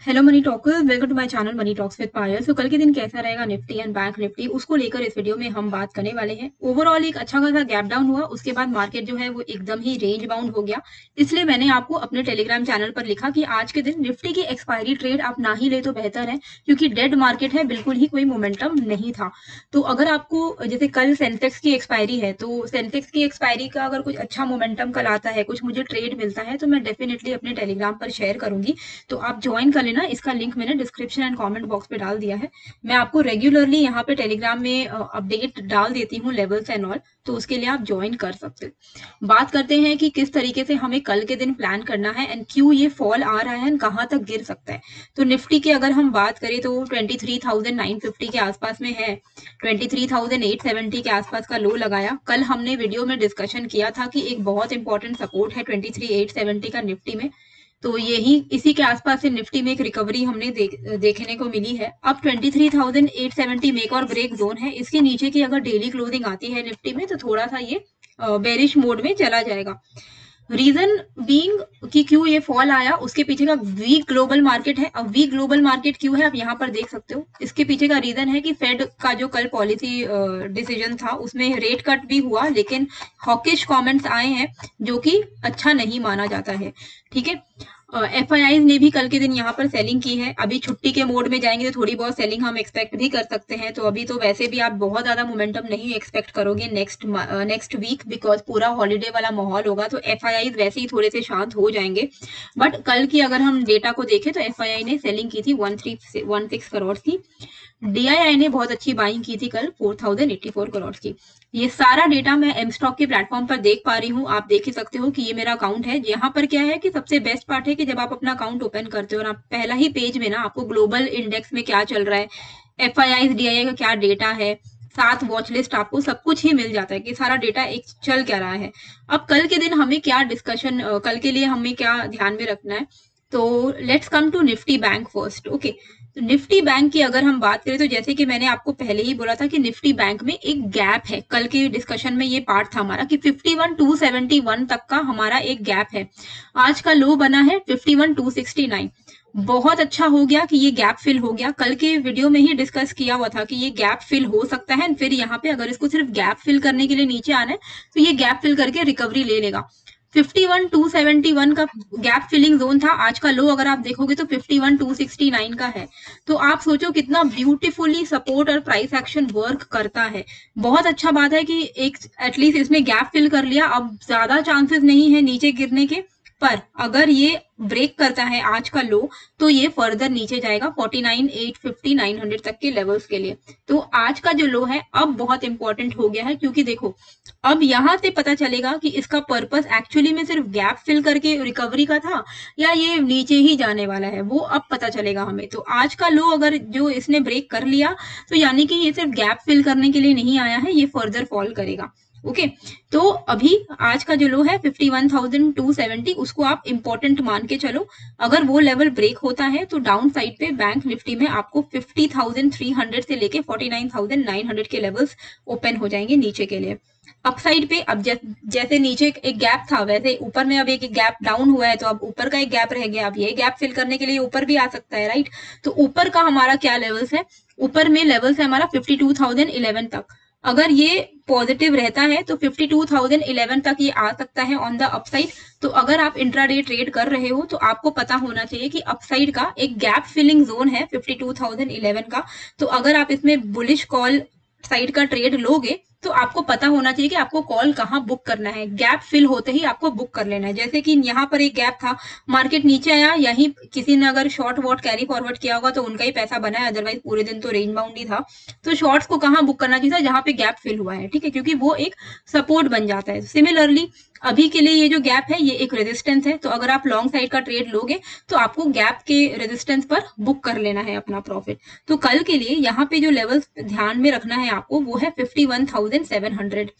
Hello money talkers, welcome to my channel Money Talks with Payal. कल के दिन कैसा रहेगा निफ्टी एंड बैंक निफ्टी, उसको लेकर इस वीडियो में हम बात करने वाले हैं। ओवरऑल एक अच्छा खासा गैप डाउन हुआ, उसके बाद मार्केट जो है वो एकदम ही रेंज बाउंड हो गया। इसलिए मैंने आपको अपने टेलीग्राम चैनल पर लिखा कि आज के दिन निफ्टी की एक्सपायरी ट्रेड आप ना ही ले तो बेहतर है, क्योंकि डेड मार्केट है, बिल्कुल ही कोई मोमेंटम नहीं था। तो अगर आपको जैसे कल सेंसेक्स की एक्सपायरी है, तो सेंसेक्स की एक्सपायरी का अगर कुछ अच्छा मोमेंटम कल आता है, कुछ मुझे ट्रेड मिलता है, तो मैं डेफिनेटली अपने टेलीग्राम पर शेयर करूंगी। तो आप ज्वाइन कर लेना, इसका लिंक मैंने डिस्क्रिप्शन एंड कमेंट बॉक्स पे डाल दिया है। मैं आपको रेगुलरली यहाँ पे टेलीग्राम में अपडेट डाल देती हूँ, लेवल्स एंड ऑल, तो उसके लिए आप ज्वाइन कर सकते हो। बात करते हैं कि किस तरीके से हमें कल के दिन प्लान करना है एंड क्यों ये फॉल आ रहा है एंड कहाँ तक गिर सकता है। तो निफ्टी की अगर हम बात करें तो 23,950 के आसपास में है, 23,870 के आसपास का लो लगाया। कल हमने वीडियो में डिस्कशन किया था कि एक बहुत इंपॉर्टेंट सपोर्ट है 23,870 का निफ्टी में, तो यही इसी के आसपास से निफ्टी में एक रिकवरी हमने देखने को मिली है। अब 23,870 मेक और ब्रेक जोन है, इसके नीचे की अगर डेली क्लोजिंग आती है निफ्टी में तो थोड़ा सा ये बेरिश मोड में चला जाएगा। रीजन बीइंग कि क्यों ये फॉल आया, उसके पीछे का वीक ग्लोबल मार्केट है। अब वीक ग्लोबल मार्केट क्यों है आप यहाँ पर देख सकते हो। इसके पीछे का रीजन है कि फेड का जो कल पॉलिसी डिसीजन था उसमें रेट कट भी हुआ, लेकिन हॉकिश कमेंट्स आए हैं जो कि अच्छा नहीं माना जाता है। ठीक है, एफआईआई ने भी कल के दिन यहाँ पर सेलिंग की है। अभी छुट्टी के मोड में जाएंगे तो थोड़ी बहुत सेलिंग हम एक्सपेक्ट भी कर सकते हैं। तो अभी तो वैसे भी आप बहुत ज्यादा मोमेंटम नहीं एक्सपेक्ट करोगे नेक्स्ट वीक, बिकॉज पूरा हॉलीडे वाला माहौल होगा, तो एफआईआई वैसे ही थोड़े से शांत हो जाएंगे। बट कल की अगर हम डेटा को देखें तो एफआईआई ने सेलिंग की थी 1316 करोड़ की। डीआईआई ने बहुत अच्छी बाइंग की थी कल 4084 करोड़ की। ये सारा डेटा मैं एम स्टॉक के प्लेटफॉर्म पर देख पा रही हूँ। आप देख ही सकते हो कि ये मेरा अकाउंट है। यहाँ पर क्या है कि सबसे बेस्ट पार्ट है कि जब आप अपना अकाउंट ओपन करते हो और आप पहला ही पेज में ना आपको ग्लोबल इंडेक्स में क्या चल रहा है, एफआईआई डीआईआई का क्या डेटा है, साथ वॉच लिस्ट, आपको सब कुछ ही मिल जाता है कि सारा डेटा एक चल क्या रहा है। अब कल के दिन हमें क्या डिस्कशन, कल के लिए हमें क्या ध्यान में रखना है, तो let's come to Nifty bank first. Okay, तो निफ्टी बैंक की अगर हम बात करें तो जैसे कि मैंने आपको पहले ही बोला था कि निफ्टी बैंक में एक गैप है। कल के डिस्कशन में ये पार्ट था हमारा कि 51,271 तक का हमारा एक गैप है। आज का लो बना है 51,269। बहुत अच्छा हो गया कि ये गैप फिल हो गया। कल के वीडियो में ही डिस्कस किया हुआ था कि ये गैप फिल हो सकता है, फिर यहाँ पे अगर इसको सिर्फ गैप फिल करने के लिए नीचे आना है तो ये गैप फिल करके रिकवरी ले लेगा। 51,271 का गैप फिलिंग जोन था। आज का लो अगर आप देखोगे तो 51,269 का है। तो आप सोचो कितना ब्यूटीफुली सपोर्ट और प्राइस एक्शन वर्क करता है। बहुत अच्छा बात है कि एक एटलीस्ट इसने गैप फिल कर लिया। अब ज्यादा चांसेस नहीं है नीचे गिरने के, पर अगर ये ब्रेक करता है आज का लो तो ये फर्दर नीचे जाएगा 49,850 900 तक के लेवल्स के लिए। तो आज का जो लो है अब बहुत इंपॉर्टेंट हो गया है, क्योंकि देखो अब यहां से पता चलेगा कि इसका पर्पस एक्चुअली में सिर्फ गैप फिल करके रिकवरी का था या ये नीचे ही जाने वाला है, वो अब पता चलेगा हमें। तो आज का लो अगर जो इसने ब्रेक कर लिया तो यानी कि ये सिर्फ गैप फिल करने के लिए नहीं आया है, ये फर्दर फॉल करेगा। ओके, तो अभी आज का जो लो है 51,270, उसको आप इंपॉर्टेंट मान के चलो। अगर वो लेवल ब्रेक होता है तो डाउन साइड पे बैंक निफ्टी में आपको 50,300 से लेके 49,900 के लेवल्स ओपन हो जाएंगे नीचे के लिए। अपसाइड पे अब जैसे नीचे एक गैप था वैसे ऊपर में अब एक गैप डाउन हुआ है, तो अब ऊपर का एक गैप रह गया। अब ये गैप फिल करने के लिए ऊपर भी आ सकता है, राइट। तो ऊपर का हमारा क्या लेवल्स है, ऊपर में लेवल्स है हमारा 52,011 तक। अगर ये पॉजिटिव रहता है तो 52,011 तक ये आ सकता है ऑन द अपसाइड। तो अगर आप इंट्राडे ट्रेड कर रहे हो तो आपको पता होना चाहिए कि अपसाइड का एक गैप फिलिंग जोन है 52,011 का। तो अगर आप इसमें बुलिश कॉल साइड का ट्रेड लोगे तो आपको पता होना चाहिए कि आपको कॉल कहाँ बुक करना है। गैप फिल होते ही आपको बुक कर लेना है। जैसे कि यहाँ पर एक गैप था, मार्केट नीचे आया, यही किसी ने अगर शॉर्ट वॉट कैरी फॉरवर्ड किया होगा तो उनका ही पैसा बना है, अदरवाइज पूरे दिन तो रेंज बाउंड ही था। तो शॉर्ट्स को कहाँ बुक करना चाहिए था, जहां पे गैप फिल हुआ है, ठीक है, क्योंकि वो एक सपोर्ट बन जाता है। सिमिलरली अभी के लिए ये जो गैप है ये एक रेजिस्टेंस है, तो अगर आप लॉन्ग साइड का ट्रेड लोगे तो आपको गैप के रेजिस्टेंस पर बुक कर लेना है अपना प्रॉफिट। तो कल के लिए यहाँ पे जो लेवल्स ध्यान में रखना है आपको वो है 51,700।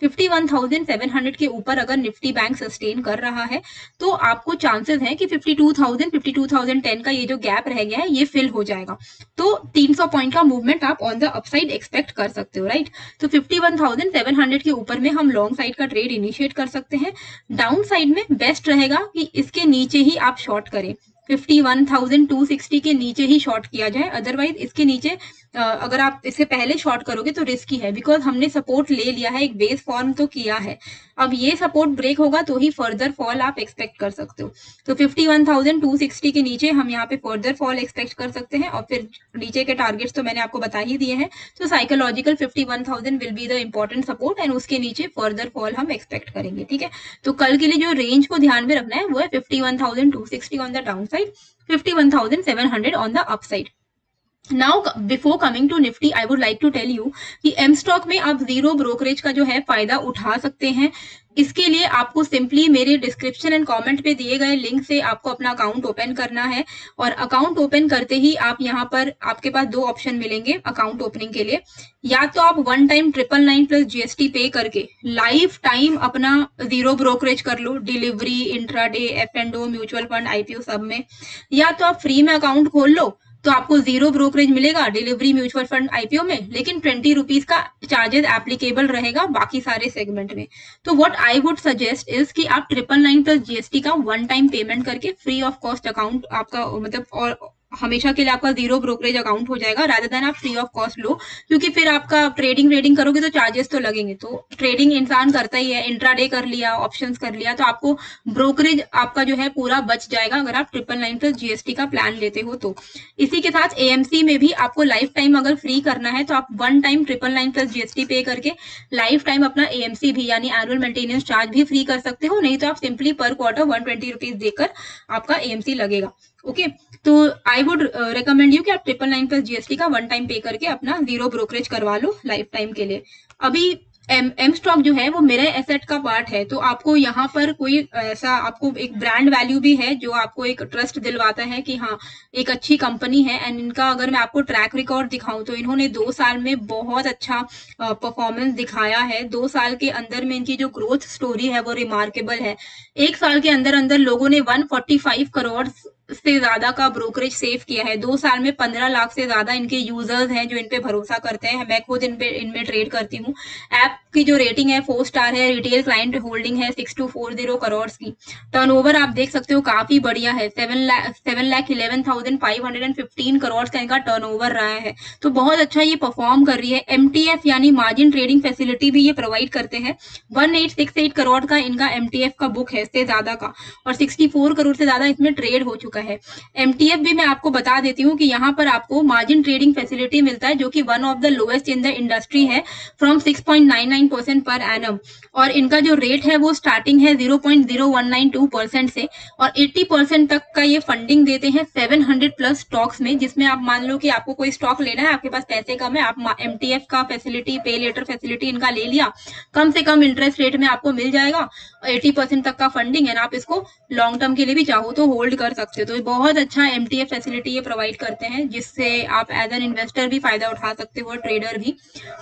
51,700 के ऊपर अगर निफ्टी बैंक सस्टेन कर रहा है तो आपको चांसेस है कि 52,000 52,010 का ये जो गैप रह गया है ये फिल हो जाएगा। तो 300 पॉइंट का मूवमेंट आप ऑन द अपसाइड एक्सपेक्ट कर सकते हो, राइट। तो 51,700 के ऊपर में हम लॉन्ग साइड का ट्रेड इनिशिएट कर सकते हैं। डाउन साइड में बेस्ट रहेगा कि इसके नीचे ही आप शॉर्ट करें। 51,260 के नीचे ही शॉर्ट किया जाए, अदरवाइज इसके नीचे अगर आप इससे पहले शॉर्ट करोगे तो रिस्की है, बिकॉज हमने सपोर्ट ले लिया है, एक बेस फॉर्म तो किया है। अब ये सपोर्ट ब्रेक होगा तो ही फर्दर फॉल आप एक्सपेक्ट कर सकते हो। तो 51,260 के नीचे हम यहाँ पे फर्दर फॉल एक्सपेक्ट कर सकते हैं, और फिर नीचे के टारगेट्स तो मैंने आपको बता ही दिए हैं। तो psychological 51,000 will be the important support, and उसके नीचे फर्दर फॉल हम एक्सपेक्ट करेंगे, ठीक है। तो कल के लिए जो रेंज को ध्यान में रखना है वो है 51,260 on the down side, 51,700 on the upside. Now before coming to Nifty, I would like to tell you कि एम स्टॉक में आप जीरो ब्रोकरेज का जो है फायदा उठा सकते हैं। इसके लिए आपको सिंपली मेरे डिस्क्रिप्शन एंड कमेंट पे दिए गए लिंक से आपको अपना अकाउंट ओपन करना है, और अकाउंट ओपन करते ही आप यहाँ पर आपके पास दो ऑप्शन मिलेंगे अकाउंट ओपनिंग के लिए। या तो आप वन टाइम 999 प्लस जीएसटी पे करके लाइफ टाइम अपना जीरो ब्रोकरेज कर लो, delivery, intraday, F&O, mutual fund, IPO सब में। या तो आप फ्री में अकाउंट खोल लो, तो आपको जीरो ब्रोकरेज मिलेगा डिलीवरी, म्यूचुअल फंड, IPO में, लेकिन 20 रुपीज का चार्जेस एप्लीकेबल रहेगा बाकी सारे सेगमेंट में। तो what I would suggest is कि आप 999 प्लस जीएसटी का वन टाइम पेमेंट करके फ्री ऑफ कॉस्ट अकाउंट आपका, मतलब और हमेशा के लिए आपका जीरो ब्रोकरेज अकाउंट हो जाएगा, रादर देन आप फ्री ऑफ कॉस्ट लो, क्योंकि फिर आपका ट्रेडिंग करोगे तो चार्जेस तो लगेंगे। तो ट्रेडिंग इंसान करता ही है, इंट्राडे कर लिया, ऑप्शंस कर लिया, तो आपको ब्रोकरेज आपका जो है पूरा बच जाएगा अगर आप 999 प्लस जीएसटी का प्लान लेते हो तो। इसी के साथ AMC में भी आपको लाइफ टाइम अगर फ्री करना है तो आप वन टाइम 999 प्लस जीएसटी पे करके लाइफ टाइम अपना AMC भी यानी एनुअल मेंटेनेंस चार्ज भी फ्री कर सकते हो, नहीं तो आप सिंपली पर क्वार्टर 120 रुपीज देकर आपका AMC लगेगा। ओके, तो आई वुड रिकमेंड यू कि आप 999 प्लस जीएसटी का वन टाइम पे करके अपना जीरो ब्रोकरेज करवा लो लाइफ टाइम के लिए। अभी एम स्टॉक जो है वो मेरे एसेट का पार्ट है, तो आपको यहाँ पर कोई ऐसा, आपको एक ब्रांड वैल्यू भी है जो आपको एक ट्रस्ट दिलवाता है कि हाँ एक अच्छी कंपनी है। एंड इनका अगर मैं आपको ट्रैक रिकॉर्ड दिखाऊं तो इन्होंने 2 साल में बहुत अच्छा परफॉर्मेंस दिखाया है। 2 साल के अंदर में इनकी जो ग्रोथ स्टोरी है वो रिमार्केबल है। 1 साल के अंदर अंदर लोगों ने 145 करोड़ से ज्यादा का ब्रोकरेज सेव किया है। 2 साल में 15 लाख से ज्यादा इनके यूजर्स हैं जो इन पे भरोसा करते हैं। मैं खुद इनमें ट्रेड करती हूँ। ऐप की जो रेटिंग है 4 स्टार है, रिटेल क्लाइंट होल्डिंग है 6240 करोड़ की। टर्नओवर आप देख सकते हो काफी बढ़िया है, 7,11,515 करोड़ का इनका टर्नओवर रहा है, तो बहुत अच्छा ये परफॉर्म कर रही है। MTF यानी मार्जिन ट्रेडिंग फैसिलिटी भी ये प्रोवाइड करते हैं। 1868 करोड़ का इनका MTF का बुक है, इससे ज्यादा का, और 64 करोड़ से ज्यादा इसमें ट्रेड हो चुका है। MTF भी मैं आपको बता देती हूँ कि यहाँ पर आपको मार्जिन ट्रेडिंग फैसिलिटी मिलता है जो कि one of the lowest in the industry है, फ्रॉम 6.99% पर एनम, और इनका जो रेट है वो स्टार्टिंग है 0.0192% से, और 80% तक का ये फंडिंग देते हैं 700 प्लस स्टॉक्स में, जिसमें आप मान लो कि आपको कोई स्टॉक लेना है, आपके पास पैसे कम है, आप MTF का फैसिलिटी, पे लेटर फैसिलिटी इनका ले लिया, कम से कम इंटरेस्ट रेट में आपको मिल जाएगा, 80% तक का फंडिंग है, आप इसको लॉन्ग टर्म के लिए भी चाहो तो होल्ड कर सकते हो। तो बहुत अच्छा MTF फैसिलिटी ये प्रोवाइड करते हैं, जिससे आप एज एन इन्वेस्टर भी फायदा उठा सकते हो, ट्रेडर भी।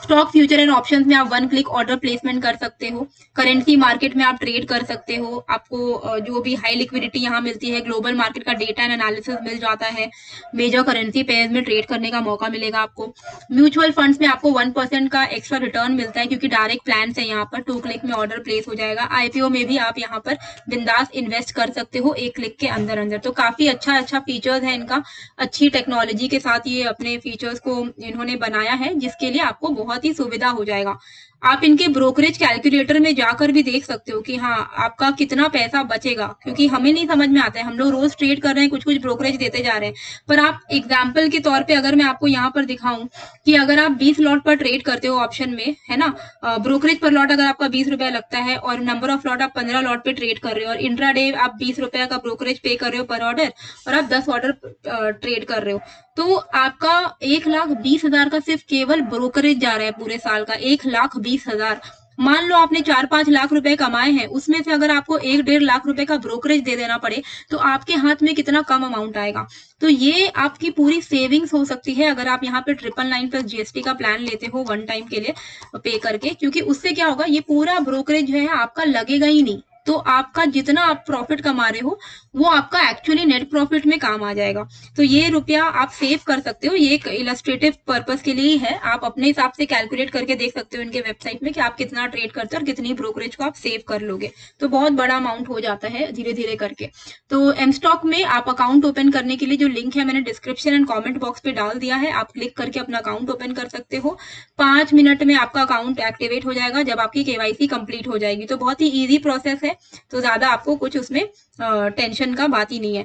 स्टॉक, फ्यूचर एंड ऑप्शंस में आप वन क्लिक ऑर्डर प्लेसमेंट कर सकते हो। करेंसी मार्केट में आप ट्रेड कर सकते हो, आपको जो भी हाई लिक्विडिटी यहाँ मिलती है, ग्लोबल मार्केट का डेटा एंड एनालिसिस मिल जाता है, मेजर करेंसी पेयर्स में ट्रेड करने का मौका मिलेगा आपको। म्यूचुअल फंड्स में आपको 1% का एक्स्ट्रा रिटर्न मिलता है, क्योंकि डायरेक्ट प्लान है, यहाँ पर 2 क्लिक में ऑर्डर प्लेस हो जाएगा। IPO में भी आप यहाँ पर बिंदास इन्वेस्ट कर सकते हो 1 क्लिक के अंदर अंदर। तो काफी अच्छा फीचर्स है इनका, अच्छी टेक्नोलॉजी के साथ ये अपने फीचर्स को इन्होंने बनाया है, जिसके लिए आपको बहुत ही सुविधा हो जाएगा। आप इनके ब्रोकरेज कैलकुलेटर में जाकर भी देख सकते हो कि हाँ आपका कितना पैसा बचेगा, क्योंकि हमें नहीं समझ में आता है, हम लोग रोज ट्रेड कर रहे हैं, कुछ कुछ ब्रोकरेज देते जा रहे हैं। पर आप एग्जाम्पल के तौर पे अगर मैं आपको यहाँ पर दिखाऊं कि अगर आप 20 लॉट पर ट्रेड करते हो ऑप्शन में, है ना, ब्रोकरेज पर लॉट अगर आपका 20 रुपया लगता है, और नंबर ऑफ लॉट आप 15 लॉट पे ट्रेड कर रहे हो, और इंट्राडे आप 20 रुपया का ब्रोकरेज पे कर रहे हो पर ऑर्डर, और आप 10 ऑर्डर ट्रेड कर रहे हो, तो आपका 1,20,000 का सिर्फ केवल ब्रोकरेज जा रहा है पूरे साल का, 1,20,000। मान लो आपने 4-5 लाख रुपए कमाए हैं, उसमें से अगर आपको 1-1.5 लाख रुपए का ब्रोकरेज दे देना पड़े तो आपके हाथ में कितना कम अमाउंट आएगा। तो ये आपकी पूरी सेविंग्स हो सकती है अगर आप यहाँ पे 999 प्लस GST का प्लान लेते हो वन टाइम के लिए पे करके, क्योंकि उससे क्या होगा, ये पूरा ब्रोकरेज जो है आपका लगेगा ही नहीं। तो आपका जितना आप प्रॉफिट कमा रहे हो वो आपका एक्चुअली नेट प्रॉफिट में काम आ जाएगा। तो ये रुपया आप सेव कर सकते हो, ये एक इलस्ट्रेटिव पर्पस के लिए ही है। आप अपने हिसाब से कैलकुलेट करके देख सकते हो इनके वेबसाइट में कि आप कितना ट्रेड करते हो और कितनी ब्रोकरेज को आप सेव कर लोगे। तो बहुत बड़ा अमाउंट हो जाता है धीरे धीरे करके। तो एम स्टॉक में आप अकाउंट ओपन करने के लिए जो लिंक है मैंने डिस्क्रिप्शन एंड कॉमेंट बॉक्स पे डाल दिया है, आप क्लिक करके अपना अकाउंट ओपन कर सकते हो। 5 मिनट में आपका अकाउंट एक्टिवेट हो जाएगा जब आपकी केवाईसी कंप्लीट हो जाएगी। तो बहुत ही ईजी प्रोसेस है, तो ज्यादा आपको कुछ उसमें टेंशन का बात ही नहीं है।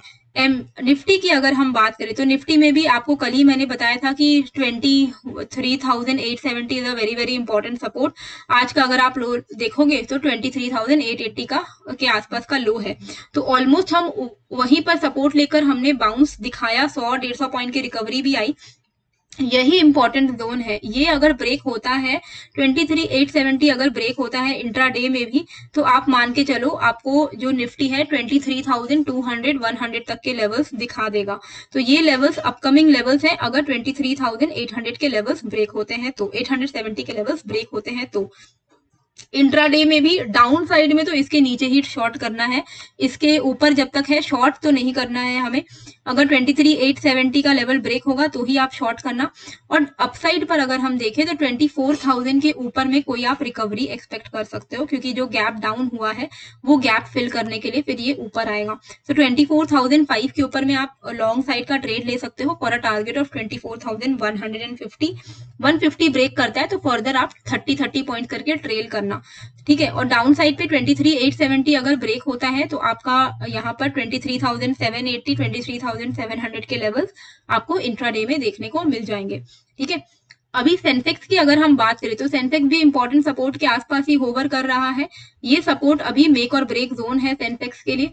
निफ्टी की अगर हम बात करें तो निफ्टी में भी आपको कल ही मैंने बताया था कि 23,870 is a very very important support. आज का अगर आप लो देखोगे तो 23,880 का के आसपास का लो है। तो ऑलमोस्ट हम वहीं पर सपोर्ट लेकर हमने बाउंस दिखाया, 100-150 पॉइंट की रिकवरी भी आई। यही इंपॉर्टेंट जोन है। ये अगर ब्रेक होता है 23,870 अगर ब्रेक होता है इंट्राडे में भी, तो आप मान के चलो आपको जो निफ्टी है 23,200 तक के लेवल्स दिखा देगा। तो ये लेवल्स अपकमिंग लेवल्स हैं अगर 23,800 के लेवल्स ब्रेक होते हैं तो, 870 के लेवल्स ब्रेक होते हैं तो। इंट्राडे में भी डाउन साइड में तो इसके नीचे ही शॉर्ट करना है, इसके ऊपर जब तक है शॉर्ट तो नहीं करना है हमें। अगर 23,870 का लेवल ब्रेक होगा तो ही आप शॉर्ट करना। और अपसाइड पर अगर हम देखें तो 24,000 के ऊपर में कोई आप रिकवरी एक्सपेक्ट कर सकते हो, क्योंकि जो गैप डाउन हुआ है वो गैप फिल करने के लिए फिर ये ऊपर आएगा। तो 24,005 के ऊपर में आप लॉन्ग साइड का ट्रेड ले सकते हो for a target of 24,150। 150 break करता है तो फर्दर आप 30 पॉइंट करके ट्रेल करना, ठीक है। और डाउन साइड पे 23,870 अगर ब्रेक होता है तो आपका यहाँ पर 23,780 23,700 के लेवल्स आपको इंट्राडे में देखने को मिल जाएंगे, ठीक है। अभी सेंसेक्स की अगर हम बात करें तो सेंसेक्स भी इंपॉर्टेंट सपोर्ट के आसपास ही होवर कर रहा है। ये सपोर्ट अभी मेक और ब्रेक जोन है सेंसेक्स के लिए।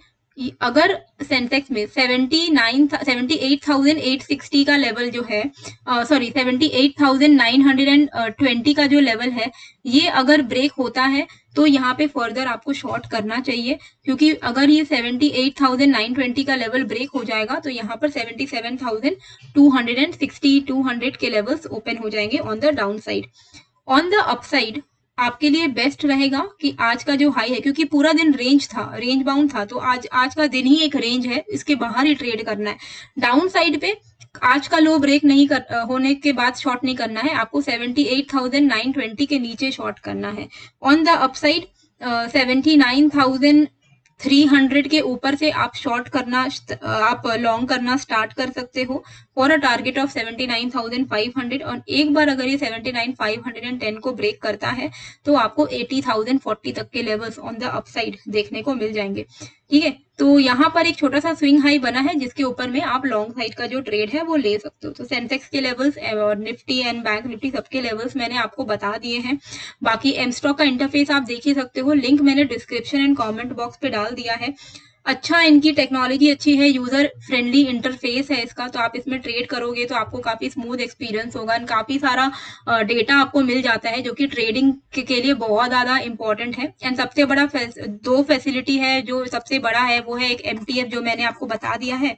अगर सेंसेक्स में 78,860 का लेवल जो है, सॉरी 78,920 का जो लेवल है, ये अगर ब्रेक होता है तो यहाँ पे फर्दर आपको शॉर्ट करना चाहिए, क्योंकि अगर ये 78,920 का लेवल ब्रेक हो जाएगा तो यहाँ पर 77,260 200 के लेवल्स ओपन हो जाएंगे on the down side. On the upside आपके लिए बेस्ट रहेगा कि आज का जो हाई है, क्योंकि पूरा दिन रेंज था, रेंज बाउंड था, तो आज का दिन ही एक रेंज है, इसके बाहर ही ट्रेड करना है। डाउन साइड पे आज का लो ब्रेक नहीं होने के बाद शॉर्ट नहीं करना है, आपको 78,920 के नीचे शॉर्ट करना है। ऑन द अपसाइड 79,300 के ऊपर से आप शॉर्ट करना, आप लॉन्ग करना स्टार्ट कर सकते हो फॉर अ टारगेट ऑफ 79,500। और एक बार अगर ये 79,510 को ब्रेक करता है तो आपको 80,040 तक के लेवल्स ऑन द अपसाइड देखने को मिल जाएंगे, ठीक है। तो यहाँ पर एक छोटा सा स्विंग हाई बना है जिसके ऊपर में आप लॉन्ग साइड का जो ट्रेड है वो ले सकते हो। तो सेंसेक्स के लेवल्स और निफ्टी एंड बैंक निफ्टी सबके लेवल्स मैंने आपको बता दिए हैं। बाकी एम स्टॉक का इंटरफेस आप देख ही सकते हो, लिंक मैंने डिस्क्रिप्शन एंड कमेंट बॉक्स पे डाल दिया है। अच्छा, इनकी टेक्नोलॉजी अच्छी है, यूजर फ्रेंडली इंटरफेस है इसका, तो आप इसमें ट्रेड करोगे तो आपको काफी स्मूथ एक्सपीरियंस होगा। काफी सारा डेटा आपको मिल जाता है जो कि ट्रेडिंग के लिए बहुत ज्यादा इंपॉर्टेंट है। एंड सबसे बड़ा दो फैसिलिटी है, जो सबसे बड़ा है वो है एक MTF जो मैंने आपको बता दिया है,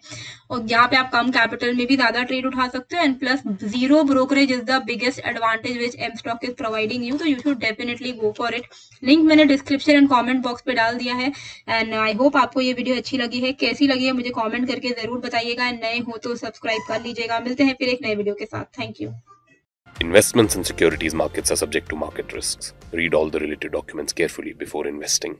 और यहाँ पे आप कम कैपिटल में भी ज्यादा ट्रेड उठा सकते हो। And plus zero brokerage is the biggest advantage which M stock is providing you, तो you should definitely go for it. Link मैंने डिस्क्रिप्शन एंड कॉमेंट बॉक्स पे डाल दिया है। एंड आई होप आपको ये वीडियो अच्छी लगी है। कैसी लगी है मुझे कमेंट करके जरूर बताइएगा। नए हो तो सब्सक्राइब कर लीजिएगा। मिलते हैं फिर एक नए वीडियो के साथ। Thank you. Investments in securities markets are subject to market risks. Read all the related documents carefully before investing.